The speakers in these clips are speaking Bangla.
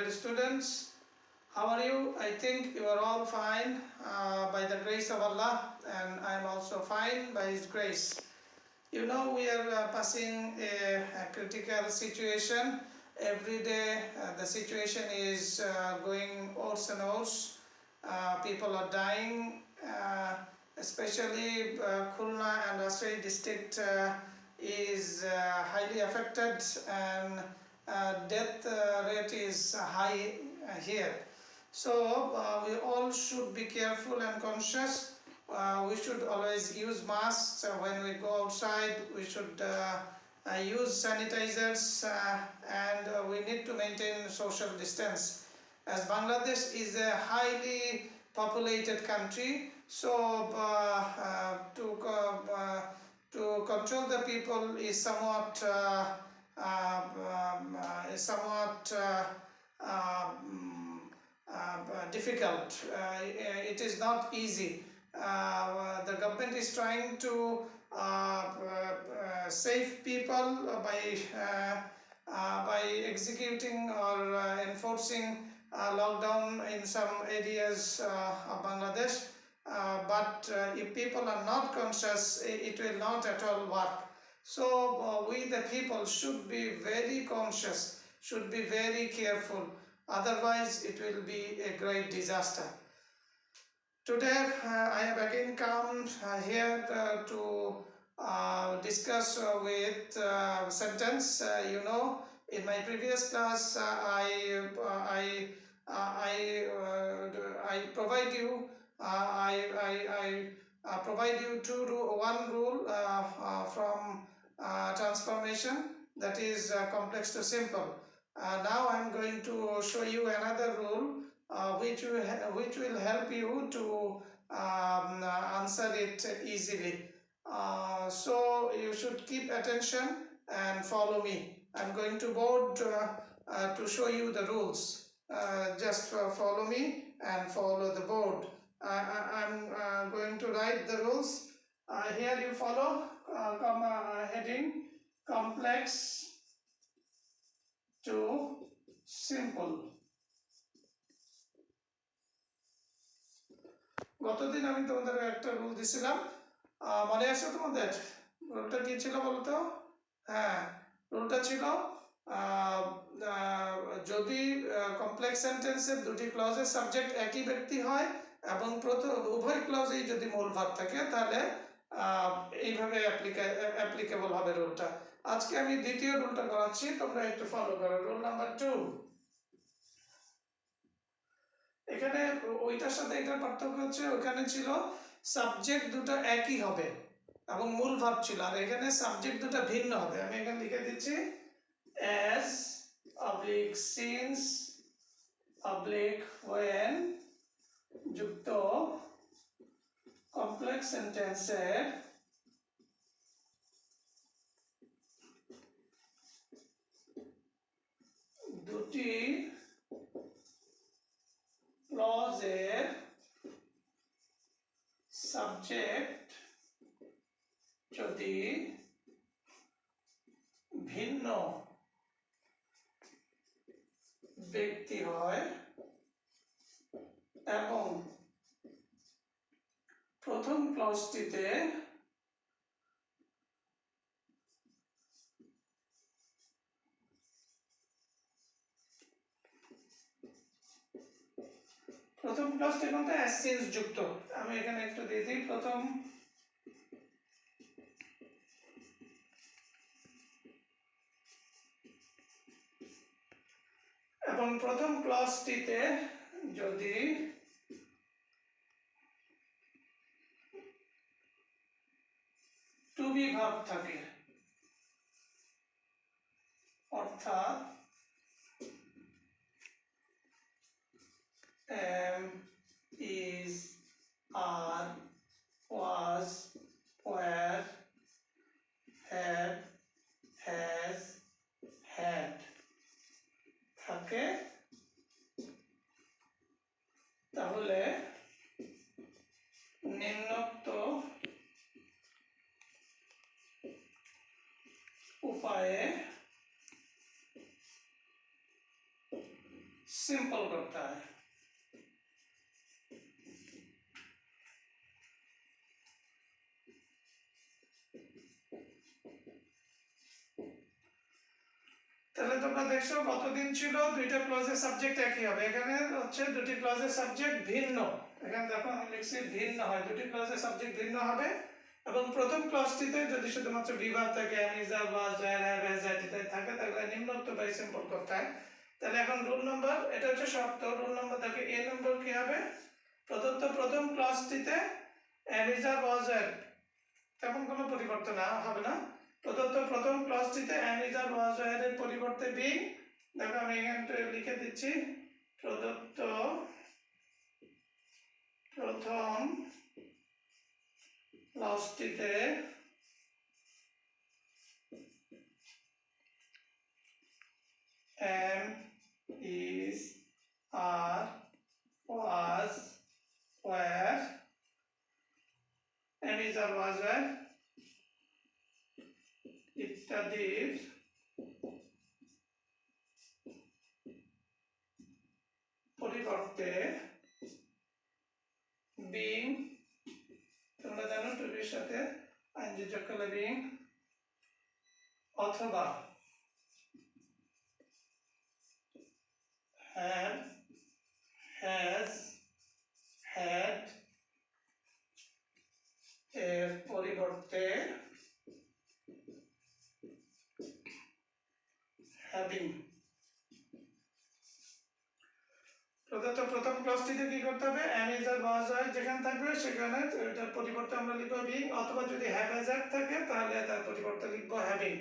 dear students. How are you? I think you are all fine by the grace of Allah, and I am also fine by His grace. You know, we are passing a critical situation. Every day the situation is going worse and worse. People are dying, especially Khulna and Rajshahi district is highly affected, and death rate is high here. So we all should be careful and conscious. We should always use masks when we go outside. We should use sanitizers, and we need to maintain social distance. As Bangladesh is a highly populated country, so to control the people is somewhat difficult. It is not easy. The government is trying to save people by executing or enforcing lockdown in some areas of Bangladesh. But if people are not conscious, it will not at all work. So we the people should be very conscious, should be very careful. Otherwise, it will be a great disaster. Today, I have again come here to discuss with sentence. You know, in my previous class, I provide you. I provide you one rule from transformation, that is complex to simple. Now I am going to show you another rule which will help you to answer it easily. So you should keep attention and follow me. I am going to board to show you the rules. Just follow me and follow the board. I am going to write the rules. Here you follow heading complex to simple. গতদিন আমি তোমাদের একটা রুল দিছিলাম, মনে আছে তোমাদের? রুলটা কি ছিল বলতো? হ্যাঁ, রুলটা ছিল যদি কমপ্লেক্স সেন্টেন্সের দুটি ক্লজের সাবজেক্ট একই ব্যক্তি হয় এবং উভয় ক্লজেই যদি মূল ভার্ব থাকে, তাহলে এইভাবে অ্যাপ্লিকেবল হবে রুলটা। আজকে আমি দ্বিতীয় রুলটা করাচ্ছি, তোমরা একটু ফলো করো। Rule number 2। এখানে ওইটার সাথে এটার পার্থক্য হচ্ছে, ওখানে ছিল সাবজেক্ট দুটো একই হবে এবং মূল ভার্ব ছিল, আর এখানে সাবজেক্ট দুটো ভিন্ন হবে। আমি এখানে লিখে দিচ্ছি as oblique since oblique when যুক্ত কমপ্লেক্স সেন্টেন্সের দুটি ক্লজের সাবজেক্ট যদি ভিন্ন ব্যক্তি হয় এবং প্রথম ক্লজটিতে প্রথম ক্লজটি কিন্তু অ্যাজ সিন্স যুক্ত। আমি এখানে একটু দিয়ে দিই প্রথম এবং প্রথম ক্লজটিতে যদি টু বি ভার্ব থাকে, অর্থাৎ am, is, are, was, were, have, has, had থাকে, তাহলে নিম্নোক্ত উপায়ে सिंपल करता है। তাহলে তোমরা দেখছো কতদিন ছিল দুইটা ক্লজের সাবজেক্ট একই হবে, এখানে হচ্ছে দুটি ক্লজের সাবজেক্ট ভিন্ন। এখানে দেখো আমি লিখছি ভিন্ন হয়, দুটি ক্লজের সাবজেক্ট ভিন্ন হবে এবং প্রথম ক্লজটিতে যদি শুধুমাত্র বিভাগ থাকে am is are was were have has had ইত্যাদি থাকে তাহলে নিম্নোক্ত বাই সিম্পল করতে হয়। তাহলে এখন রুল নাম্বার, এটা হচ্ছে শর্ত। রুল নাম্বার দেখো এ নম্বর কি হবে, প্রদত্ত প্রথম ক্লজটিতে am is are was were তেমন কোনো পরিবর্তন হবে না। প্রদত্ত প্রথম ক্লজটিতে am is are was were এর পরিবর্তে being, দেখো আমি এখানে লিখে দিচ্ছি প্রদত্ত প্রথম ক্লজটিতে am is are was were am is are was were ইত্যাদির পরিবর্তে being, তোমরা জানো টুবির সাথে আইনজি যোগ করলে being অথবা have, has, had এর পরিবর্তে having। প্রদত্ত প্রথম ক্লজটিতে কি করতে হবে, am is আর was are যেখানে থাকবে সেখানে এটার পরিবর্তে আমরা লিখব being, অথবা যদি have has had থাকে তাহলে তার পরিবর্তে লিখব having।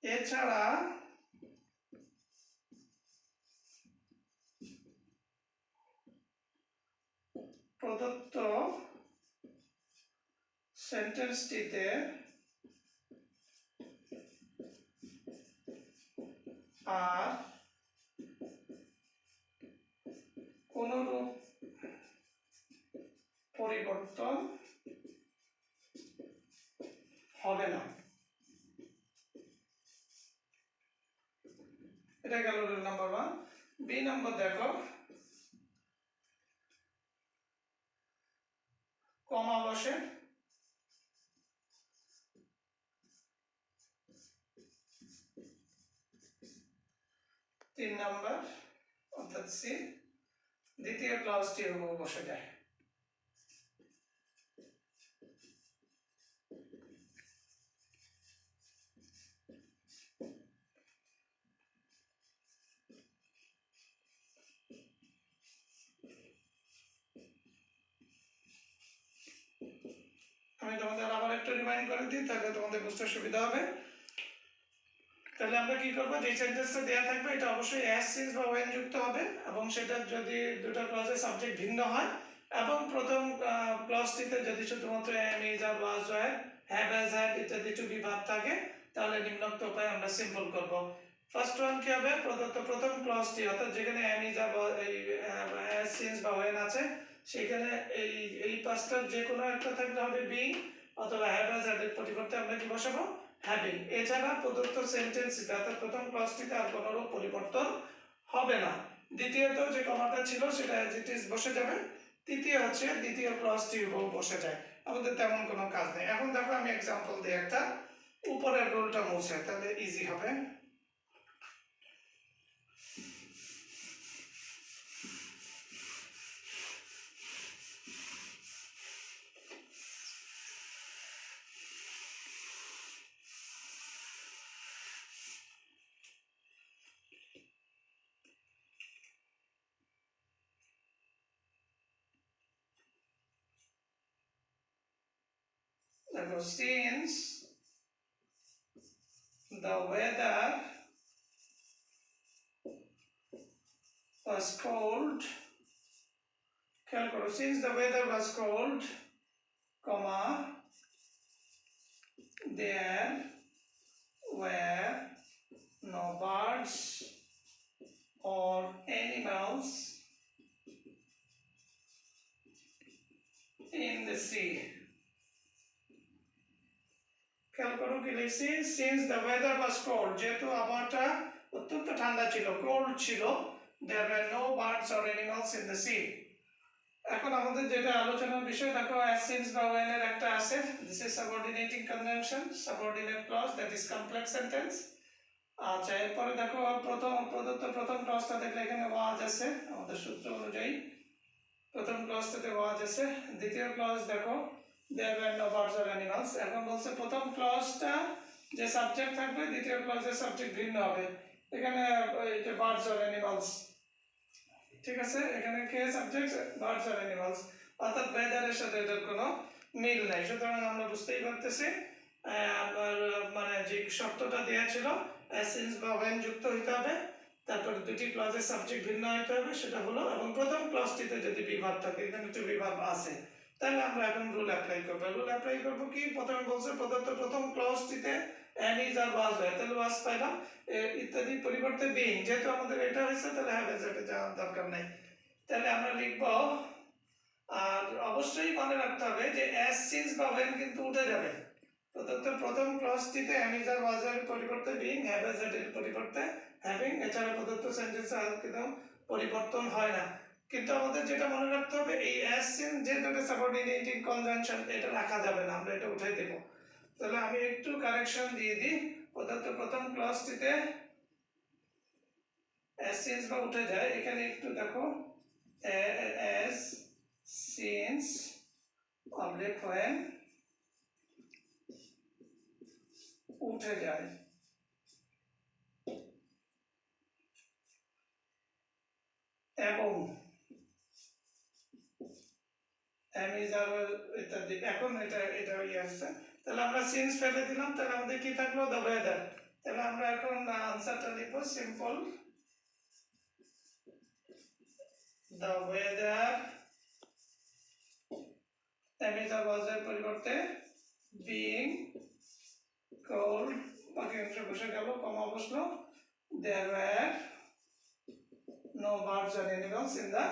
এছাড়া প্রদত্ত সেন্টেন্সটিতে আর কোনরূপ পরিবর্তন হবে না। এটা গেল রুল নাম্বার 1। বি নাম্বার দেখো, কমা বসে, 3 নাম্বার অর্থাৎ সি, দ্বিতীয় ক্লজটি বসে যায়। আমি তোমাদের আবার একটু রিমাইন্ড করে দিই তাহলে তোমাদের বুঝতে সুবিধা হবে। তাহলে আমরা কি করব, যে সেন্টেন্সটা দেয়া থাকবে এটা অবশ্যই as since বা when যুক্ত হবে এবং সেটা যদি দুটো ক্লজের সাবজেক্ট ভিন্ন হয় এবং প্রথম ক্লজটিতে যদি শুধুমাত্র am is আর was were have has had ইত্যাদি টু বি ভার্ব থাকে তাহলে নিম্নোক্ত উপায়ে আমরা সিম্পল করব। ফার্স্ট ওয়ান কি হবে, প্রদত্ত প্রথম ক্লজটি অর্থাৎ যেখানে am is R as since বা when আছে সেখানে এই পাঁচটার যে কোনো একটা থাকলে হবে being অথবা have has had এর পরিবর্তে আমরা কি বসাবো, having। এছাড়া প্রদত্ত সেন্টেন্সটিতে অর্থাৎ প্রথম ক্লজটিতে আর কোনরূপ পরিবর্তন হবে না। দ্বিতীয়ত যে কমাটা ছিল সেটা as it is বসে যাবে। তৃতীয় হচ্ছে দ্বিতীয় ক্লজটি বসে যায়, আমাদের তেমন কোনো কাজ নেই। এখন দেখো আমি एग्जांपल দিই একটা, উপরের রুলটা মুছে তাহলে ইজি হবে। Since the weather was cold, since the weather was cold, comma, there were no birds or animals in the sea. খেয়াল করো কি লিখছি, since the weather was cold, যেহেতু আবহাওয়াটা অত্যন্ত ঠান্ডা ছিল, কোল্ড ছিল। There were no birds or animals in the sea. এখন আমাদের যেটা আলোচনার বিষয় দেখো as since বা when এর একটা আছে, this is subordinating conjunction, subordinate clause, that is complex sentence. আচ্ছা, এরপরে দেখো প্রথম ক্লজটা দেখলে এখানে was আছে আমাদের সূত্র অনুযায়ী, প্রথম ক্লজটাতে was আছে। দ্বিতীয় ক্লজ দেখো there were no birds or animals। এখন বলছে প্রথম ক্লজটা যে সাবজেক্ট থাকবে, দ্বিতীয় ক্লজের সাবজেক্ট ভিন্ন হবে। এখানে এই যে birds or animals, ঠিক আছে, এখানে কে সাবজেক্ট, বার্ডস আর অ্যানিমালস, অর্থাৎ ওয়েদারের সাথে এটার কোনো মিল নাই। সুতরাং আমরা বুঝতেই পারতেছি মানে যে শর্তটা দেওয়া ছিল সিন্স বা ওয়েন যুক্ত হইতে হবে, তারপরে দুটি ক্লজের সাবজেক্ট ভিন্ন হইতে হবে, সেটা হলো, এবং প্রথম ক্লজটিতে যদি বিভাগ থাকে, এখানে একটু বিভাগ আছে, তাহলে আমরা এখন রুল অ্যাপ্লাই করব। রুল অ্যাপ্লাই করব কি, প্রথমে বলছে প্রদত্ত প্রথম ক্লজটিতে এম ইজ আর ওয়াজ হয়, তাহলে ওয়াজ পাইলাম, ইত্যাদি পরিবর্তে বিং, যেহেতু আমাদের এটা হয়েছে তাহলে হ্যাভ এজ এটা যাওয়ার দরকার নাই। তাহলে আমরা লিখব, আর অবশ্যই মনে রাখতে হবে যে অ্যাজ সিন্স বা when কিন্তু উঠে যাবে। প্রদত্ত প্রথম ক্লজটিতে এম ইজ আর ওয়াজ এর পরিবর্তে বিং, হ্যাভ এজ এর পরিবর্তে হ্যাভিং, এছাড়া প্রদত্ত সেন্টেন্সে আর কিন্তু পরিবর্তন হয় না। কিন্তু আমাদের যেটা মনে রাখতে হবে, এই অ্যাজ সিন্স যেটা একটা সাবঅর্ডিনেটিং কনজাংশন, এটা রাখা যাবে না, আমরা এটা উঠাই দেব। তাহলে আমি একটু কারেকশন দিয়ে দিই, প্রদত্ত প্রথম ক্লজটিতে অ্যাজ সিন্স বা উঠে যায়, এখানে একটু দেখো as since oblique when উঠে যায়, এবং ইত্যাদি। এখন এটা ইয়ে আসছে, তাহলে আমরা সিন্স ফেলে দিলাম, তাহলে আমাদের কি থাকলো, দ্য ওয়েদার। তাহলে আমরা এখন আনসারটা লিখবো সিম্পল, দ্য ওয়েদার এমিজার ওয়াজের পরিবর্তে বিং কোল্ড, বাকি অংশ বসে গেল, কমা বসলো, there were no birds or animals in the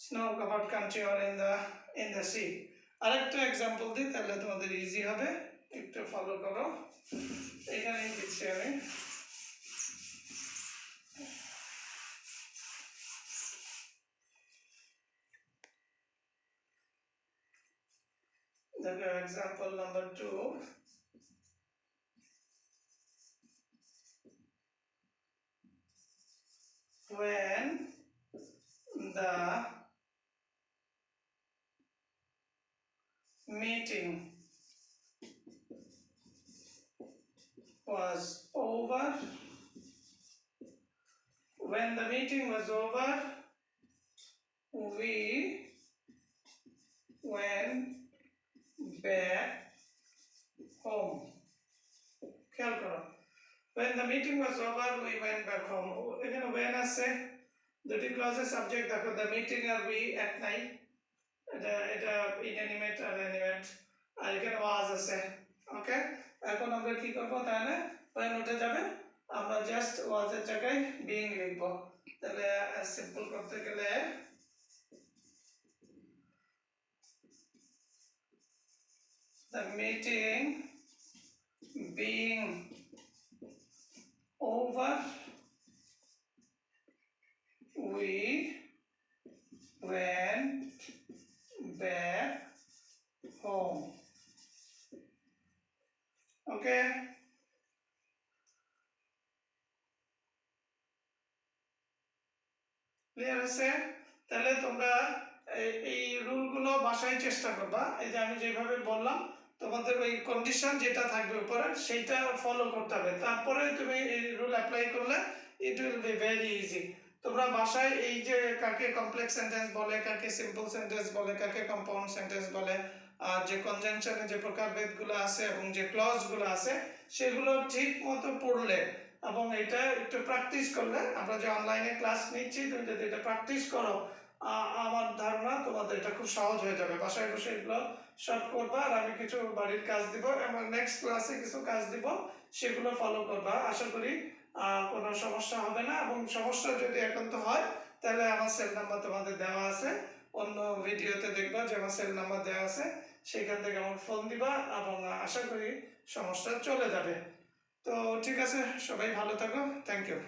snow covered country or in the sea। আরেকটা एग्जांपल দিই, তাহলে তোমাদের ইজি হবে, একটু ফলো করো। এখানেই দিচ্ছি আমি, দেখো example number 2, when the meeting was over, when the meeting was over, we went back home। খেয়াল করো, when the meeting was over we went back home, এখানে when আছে, দুটি ক্লজের সাবজেক্ট দেখো, the meeting আর we এক নাই, এটা ইনঅ্যানিমেট আর অ্যানিমেট, আর এখানে was আছে। ওকে, এখন আমরা কি করব, তাহলে when উঠে যাবে, আমরা জাস্ট was এর জায়গায় being লিখব। তাহলে সিম্পল করতে গেলে the meeting being over we went back home। Okay, clear আছে? তাহলে তোমরা এই রুলগুলো বাসায় চেষ্টা করবা, এই যে আমি যেভাবে বললাম, তোমাদের ওই কন্ডিশন যেটা থাকবে উপরে সেইটা ফলো করতে হবে, তারপরে তুমি এই রুল অ্যাপ্লাই করলে it will be very easy. তোমরা বাসায় এই যে কাকে কমপ্লেক্স সেন্টেন্স বলে, কাকে সিম্পল সেন্টেন্স বলে, কাকে কম্পাউন্ড সেন্টেন্স বলে, আর যে কনজাংশনে যে প্রকারভেদগুলো আছে এবং যে ক্লজগুলো আছে, সেগুলো ঠিক মতো পড়লে এবং এটা একটু প্র্যাকটিস করলে, আমরা যে অনলাইনে ক্লাস নিচ্ছি, তুমি যদি এটা প্র্যাকটিস করো, আমার ধারণা তোমাদের এটা খুব সহজ হয়ে যাবে। বাসায় বসে এগুলো সব করবা, আর আমি কিছু বাড়ির কাজ দিব এবং নেক্সট ক্লাসে কিছু কাজ দিব, সেগুলো ফলো করবা। আশা করি কোনো সমস্যা হবে না, এবং সমস্যা যদি একান্ত হয় তাহলে আমার সেল নাম্বার তোমাদের দেওয়া আছে, অন্য ভিডিওতে দেখবা যে আমার সেল নাম্বার দেওয়া আছে, সেখান থেকে আমার ফোন দিবা এবং আশা করি সমস্যা চলে যাবে। তো ঠিক আছে, সবাই ভালো থাকো, থ্যাংক ইউ।